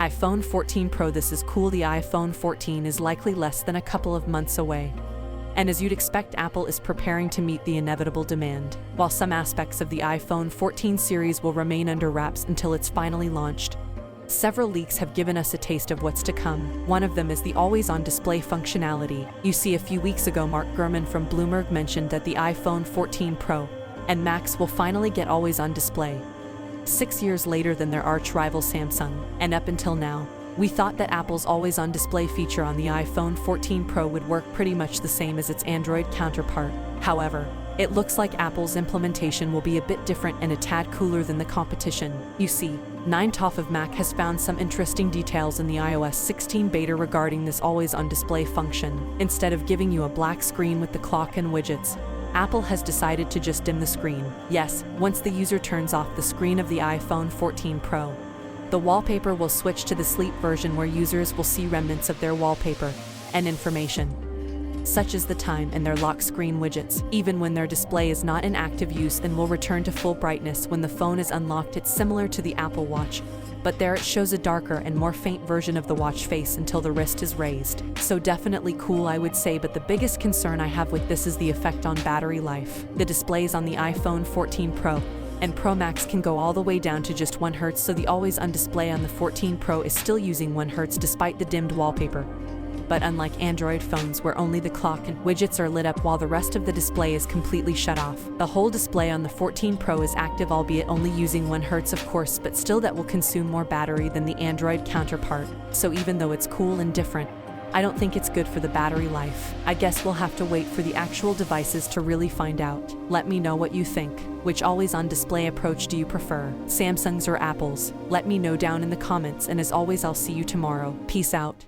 iPhone 14 Pro. This is cool. The iPhone 14 is likely less than a couple of months away. And as you'd expect, Apple is preparing to meet the inevitable demand. While some aspects of the iPhone 14 series will remain under wraps until it's finally launched, several leaks have given us a taste of what's to come. One of them is the always-on display functionality. You see, a few weeks ago, Mark Gurman from Bloomberg mentioned that the iPhone 14 Pro and Max will finally get always-on display, 6 years later than their arch-rival Samsung. And up until now, we thought that Apple's always-on display feature on the iPhone 14 Pro would work pretty much the same as its Android counterpart. However, it looks like Apple's implementation will be a bit different and a tad cooler than the competition. You see, 9to of Mac has found some interesting details in the iOS 16 beta regarding this always-on display function. Instead of giving you a black screen with the clock and widgets, Apple has decided to just dim the screen. Yes, once the user turns off the screen of the iPhone 14 Pro, the wallpaper will switch to the sleep version, where users will see remnants of their wallpaper and information, such as the time and their lock screen widgets. Even when their display is not in active use, and will return to full brightness when the phone is unlocked. It's similar to the Apple Watch, but there it shows a darker and more faint version of the watch face until the wrist is raised. So definitely cool, I would say, but the biggest concern I have with this is the effect on battery life. The displays on the iPhone 14 Pro and Pro Max can go all the way down to just 1 Hz, so the always-on display on the 14 Pro is still using 1 Hz despite the dimmed wallpaper. But unlike Android phones, where only the clock and widgets are lit up while the rest of the display is completely shut off, the whole display on the 14 Pro is active, albeit only using 1 Hz of course, but still that will consume more battery than the Android counterpart. So even though it's cool and different, I don't think it's good for the battery life. I guess we'll have to wait for the actual devices to really find out. Let me know what you think. Which always-on display approach do you prefer, Samsung's or Apple's? Let me know down in the comments, and as always, I'll see you tomorrow. Peace out.